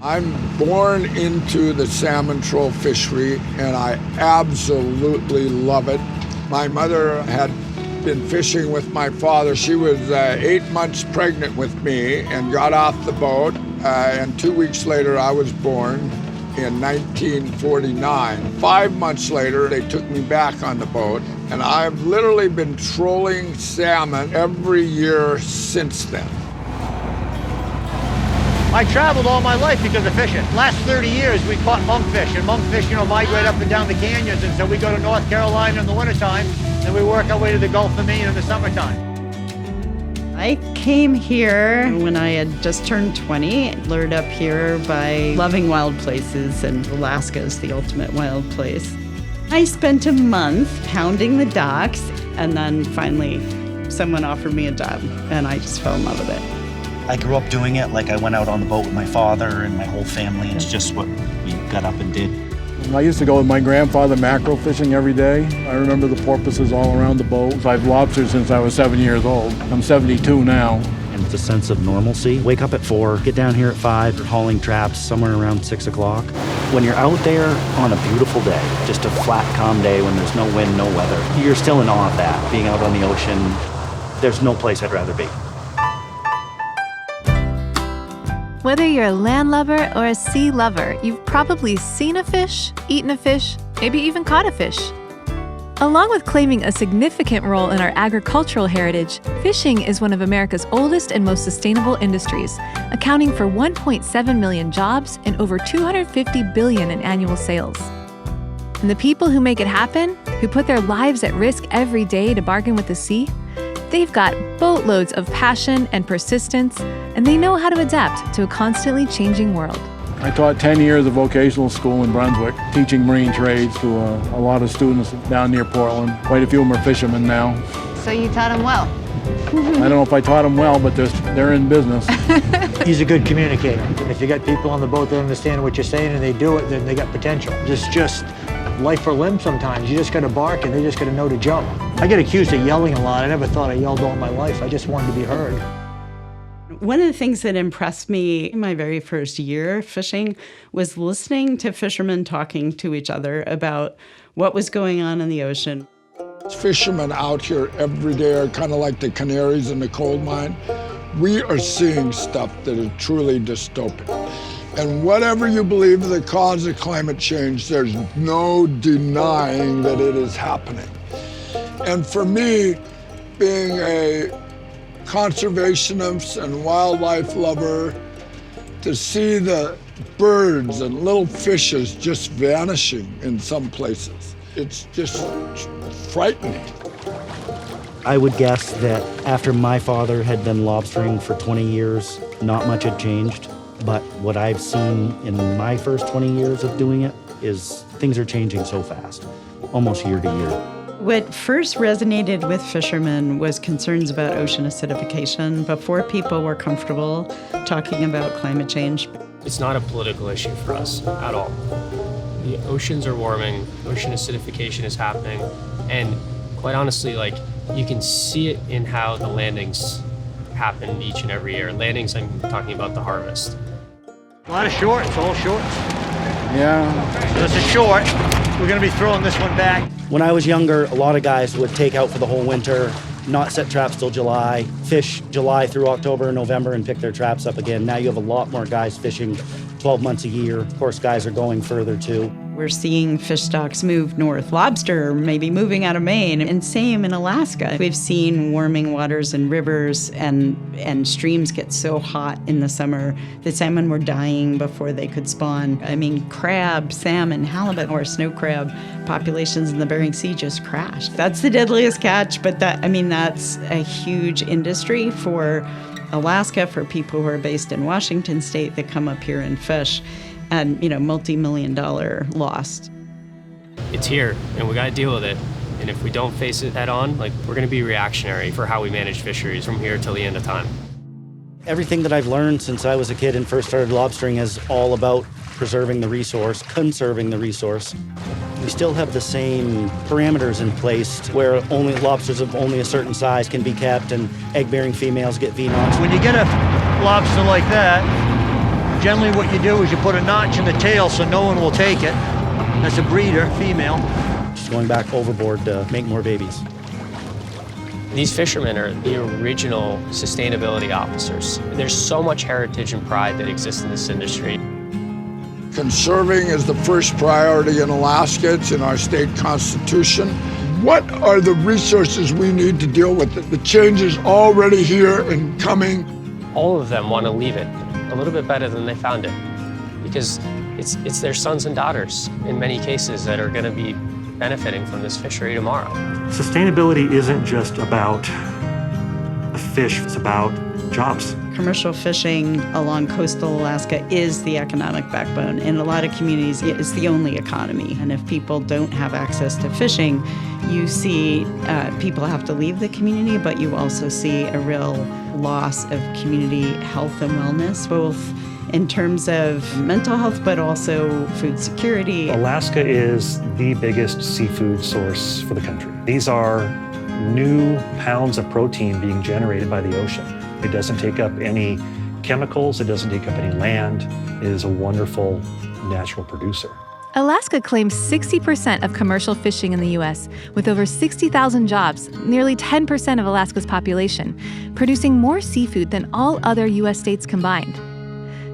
I'm born into the salmon troll fishery, and I absolutely love it. My mother had been fishing with my father. She was 8 months pregnant with me and got off the boat, and 2 weeks later I was born in 1949. 5 months later, they took me back on the boat, and I've literally been trolling salmon every year since then. I traveled all my life because of fishing. Last 30 years, we caught monkfish, and monkfish, migrate up and down the canyons, and so we go to North Carolina in the wintertime, and we work our way to the Gulf of Maine in the summertime. I came here when I had just turned 20, lured up here by loving wild places, and Alaska is the ultimate wild place. I spent a month pounding the docks, and then finally someone offered me a job, and I just fell in love with it. I grew up doing it. Like, I went out on the boat with my father and my whole family. It's just what we got up and did. I used to go with my grandfather mackerel fishing every day. I remember the porpoises all around the boat. I've lobstered since I was 7 years old. I'm 72 now. And it's a sense of normalcy. Wake up at 4, get down here at 5, hauling traps somewhere around 6 o'clock. When you're out there on a beautiful day, just a flat, calm day when there's no wind, no weather, you're still in awe of that. Being out on the ocean, there's no place I'd rather be. Whether you're a land lover or a sea lover, you've probably seen a fish, eaten a fish, maybe even caught a fish. Along with claiming a significant role in our agricultural heritage, fishing is one of America's oldest and most sustainable industries, accounting for 1.7 million jobs and over $250 billion in annual sales. And the people who make it happen, who put their lives at risk every day to bargain with the sea, they've got boatloads of passion and persistence, and they know how to adapt to a constantly changing world. I taught 10 years of vocational school in Brunswick, teaching marine trades to a lot of students down near Portland. Quite a few of them are fishermen now. So you taught them well? I don't know if I taught them well, but they're in business. He's a good communicator. If you got people on the boat that understand what you're saying and they do it, then they got potential. It's just life or limb sometimes. You just got to bark and they just got to know to jump. I get accused of yelling a lot. I never thought I yelled all my life. I just wanted to be heard. One of the things that impressed me in my very first year fishing was listening to fishermen talking to each other about what was going on in the ocean. Fishermen out here every day are kind of like the canaries in the coal mine. We are seeing stuff that is truly dystopic. And whatever you believe is the cause of climate change, there's no denying that it is happening. And for me, being a conservationist and wildlife lover, to see the birds and little fishes just vanishing in some places, it's just frightening. I would guess that after my father had been lobstering for 20 years, not much had changed. But what I've seen in my first 20 years of doing it is things are changing so fast, almost year to year. What first resonated with fishermen was concerns about ocean acidification before people were comfortable talking about climate change. It's not a political issue for us at all. The oceans are warming, ocean acidification is happening, and quite honestly, you can see it in how the landings happen each and every year. Landings, I'm talking about the harvest. A lot of shorts, all shorts. Yeah. So it's a short. We're going to be throwing this one back. When I was younger, a lot of guys would take out for the whole winter, not set traps till July, fish July through October, November, and pick their traps up again. Now you have a lot more guys fishing 12 months a year. Of course, guys are going further too. We're seeing fish stocks move north. Lobster maybe moving out of Maine, and same in Alaska. We've seen warming waters and rivers and streams get so hot in the summer that salmon were dying before they could spawn. I mean, crab, salmon, halibut, or snow crab populations in the Bering Sea just crashed. That's the deadliest catch, but that's a huge industry for Alaska, for people who are based in Washington State that come up here and fish. And, multi-million-dollar loss. It's here, and we got to deal with it. And if we don't face it head on, we're going to be reactionary for how we manage fisheries from here till the end of time. Everything that I've learned since I was a kid and first started lobstering is all about preserving the resource, conserving the resource. We still have the same parameters in place where only lobsters of only a certain size can be kept and egg-bearing females get VNOx. When you get a lobster like that, Generally what you do is you put a notch in the tail so no one will take it. That's a breeder, female. Just going back overboard to make more babies. These fishermen are the original sustainability officers. There's so much heritage and pride that exists in this industry. Conserving is the first priority in Alaska. It's in our state constitution. What are the resources we need to deal with it? The change is already here and coming. All of them want to leave it a little bit better than they found it, because it's their sons and daughters in many cases that are going to be benefiting from this fishery tomorrow. Sustainability isn't just about the fish, it's about jobs. Commercial fishing along coastal Alaska is the economic backbone. In a lot of communities, it's the only economy. And if people don't have access to fishing, you see people have to leave the community, but you also see a real loss of community health and wellness, both in terms of mental health, but also food security. Alaska is the biggest seafood source for the country. These are new pounds of protein being generated by the ocean. It doesn't take up any chemicals, it doesn't take up any land. It is a wonderful natural producer. Alaska claims 60% of commercial fishing in the U.S., with over 60,000 jobs, nearly 10% of Alaska's population, producing more seafood than all other U.S. states combined.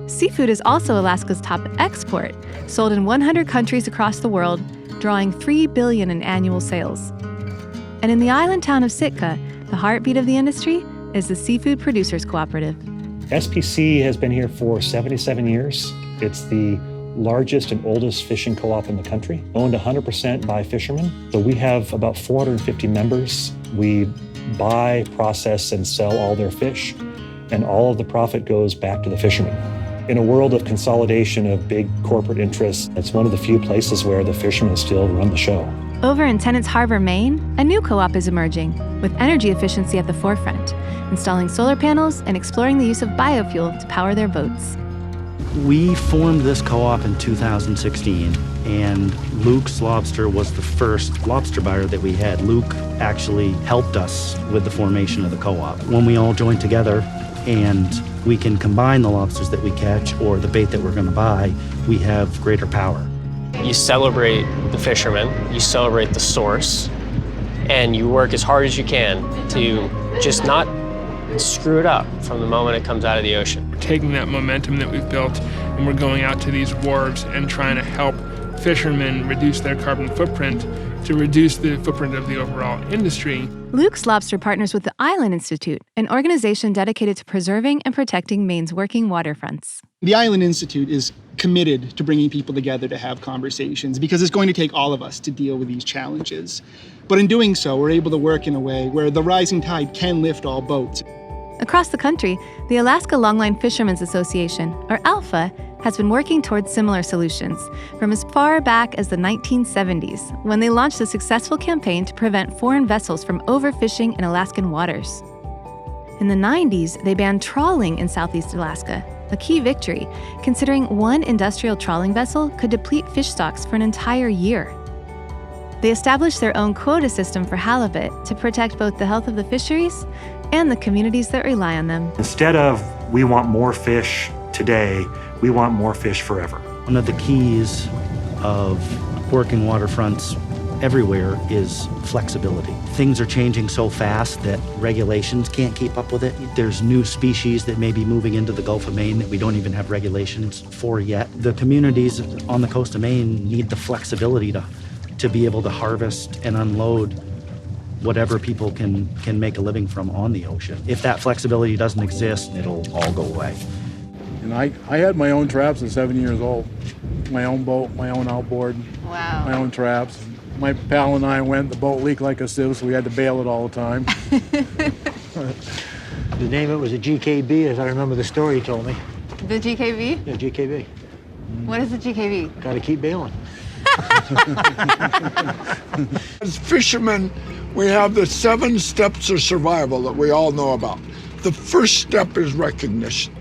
Seafood is also Alaska's top export, sold in 100 countries across the world, drawing $3 billion in annual sales. And in the island town of Sitka, the heartbeat of the industry is the Seafood Producers Cooperative. SPC has been here for 77 years. It's the largest and oldest fishing co-op in the country, owned 100% by fishermen. So we have about 450 members. We buy, process, and sell all their fish, and all of the profit goes back to the fishermen. In a world of consolidation of big corporate interests, it's one of the few places where the fishermen still run the show. Over in Tenants Harbor, Maine, a new co-op is emerging, with energy efficiency at the forefront, installing solar panels and exploring the use of biofuel to power their boats. We formed this co-op in 2016, and Luke's Lobster was the first lobster buyer that we had. Luke actually helped us with the formation of the co-op. When we all joined together and we can combine the lobsters that we catch or the bait that we're going to buy, we have greater power. You celebrate the fishermen, you celebrate the source, and you work as hard as you can to just not screw it up from the moment it comes out of the ocean. We're taking that momentum that we've built and we're going out to these wharves and trying to help fishermen reduce their carbon footprint to reduce the footprint of the overall industry. Luke's Lobster partners with the Island Institute, an organization dedicated to preserving and protecting Maine's working waterfronts. The Island Institute is committed to bringing people together to have conversations because it's going to take all of us to deal with these challenges. But in doing so, we're able to work in a way where the rising tide can lift all boats. Across the country, the Alaska Longline Fishermen's Association, or ALFA, has been working towards similar solutions from as far back as the 1970s, when they launched a successful campaign to prevent foreign vessels from overfishing in Alaskan waters. In the 90s, they banned trawling in Southeast Alaska, a key victory, considering one industrial trawling vessel could deplete fish stocks for an entire year. They established their own quota system for halibut to protect both the health of the fisheries and the communities that rely on them. Instead of we want more fish today, we want more fish forever. One of the keys of working waterfronts everywhere is flexibility. Things are changing so fast that regulations can't keep up with it. There's new species that may be moving into the Gulf of Maine that we don't even have regulations for yet. The communities on the coast of Maine need the flexibility to be able to harvest and unload whatever people can make a living from on the ocean. If that flexibility doesn't exist, it'll all go away. And I had my own traps at 7 years old. My own boat, my own outboard, my own traps. My pal and I went, the boat leaked like a sieve, so we had to bail it all the time. The name of it was a GKB, as I remember the story you told me. The GKB? Yeah, GKB. What is the GKB? Gotta keep bailing. As fishermen, we have the 7 steps of survival that we all know about. The first step is recognition.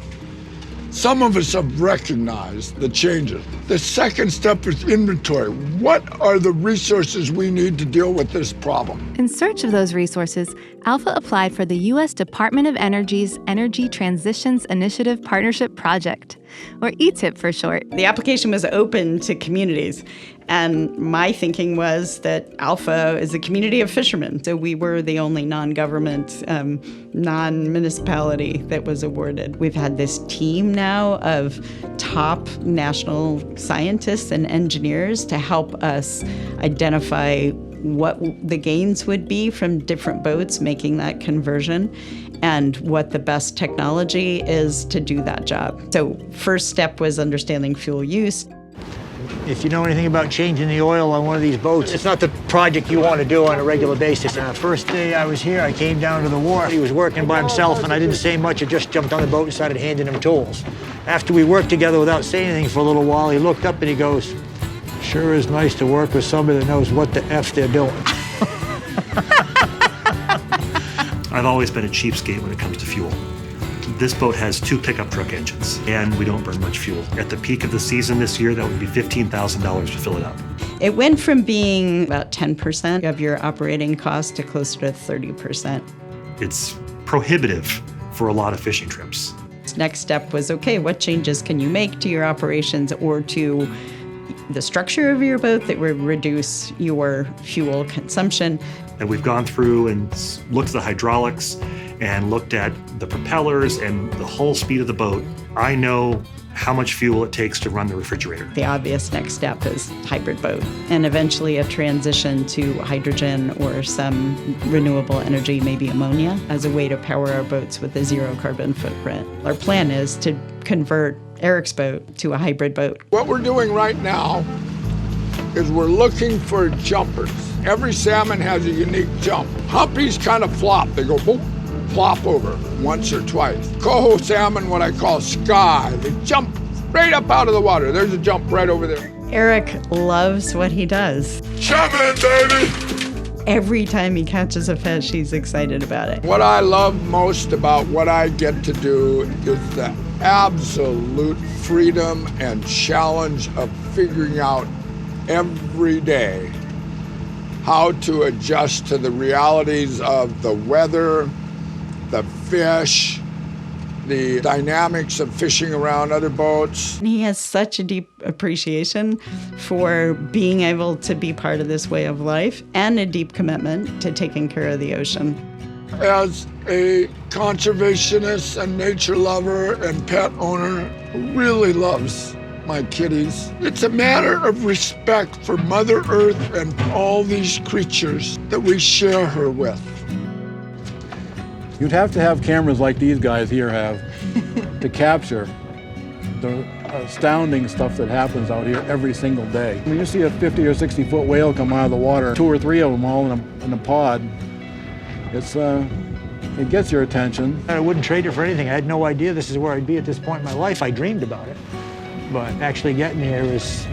Some of us have recognized the changes. The second step is inventory. What are the resources we need to deal with this problem? In search of those resources, ALFA applied for the U.S. Department of Energy's Energy Transitions Initiative Partnership Project, or ETIP for short. The application was open to communities, and my thinking was that ALFA is a community of fishermen, so we were the only non-government, non-municipality that was awarded. We've had this team now of top national scientists and engineers to help us identify what the gains would be from different boats making that conversion and what the best technology is to do that job. So first step was understanding fuel use. If you know anything about changing the oil on one of these boats, it's not the project you want to do on a regular basis. First day I was here, I came down to the wharf. He was working by himself, and I didn't say much. I just jumped on the boat and started handing him tools. After we worked together without saying anything for a little while, he looked up and he goes, "Sure is nice to work with somebody that knows what the F they're doing." I've always been a cheapskate when it comes to fuel. This boat has 2 pickup truck engines, and we don't burn much fuel. At the peak of the season this year, that would be $15,000 to fill it up. It went from being about 10% of your operating cost to closer to 30%. It's prohibitive for a lot of fishing trips. Next step was, okay, what changes can you make to your operations or to the structure of your boat that would reduce your fuel consumption? And we've gone through and looked at the hydraulics and looked at the propellers and the whole speed of the boat. I know how much fuel it takes to run the refrigerator. The obvious next step is hybrid boat and eventually a transition to hydrogen or some renewable energy, maybe ammonia, as a way to power our boats with a zero carbon footprint. Our plan is to convert Eric's boat to a hybrid boat. What we're doing right now is we're looking for jumpers. Every salmon has a unique jump. Humpies kind of flop. They go boop, flop over once or twice. Coho salmon, what I call sky, they jump straight up out of the water. There's a jump right over there. Eric loves what he does. Salmon, baby! Every time he catches a fish, he's excited about it. What I love most about what I get to do is the absolute freedom and challenge of figuring out every day how to adjust to the realities of the weather, the fish, the dynamics of fishing around other boats. He has such a deep appreciation for being able to be part of this way of life and a deep commitment to taking care of the ocean. As a conservationist and nature lover and pet owner who really loves my kitties, it's a matter of respect for Mother Earth and all these creatures that we share her with. You'd have to have cameras like these guys here have to capture the astounding stuff that happens out here every single day. When you see a 50 or 60 foot whale come out of the water, 2 or 3 of them all in a pod, it gets your attention. I wouldn't trade it for anything. I had no idea this is where I'd be at this point in my life. I dreamed about it. But actually getting here is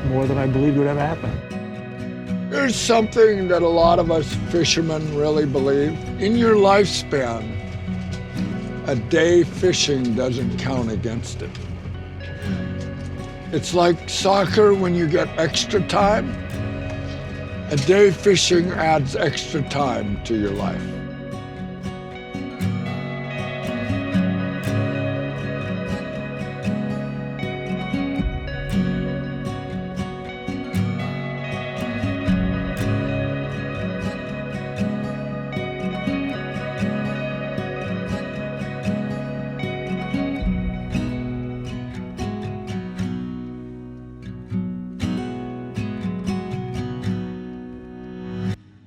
more than I believed would ever happen. There's something that a lot of us fishermen really believe. In your lifespan, a day fishing doesn't count against it. It's like soccer when you get extra time. A day fishing adds extra time to your life.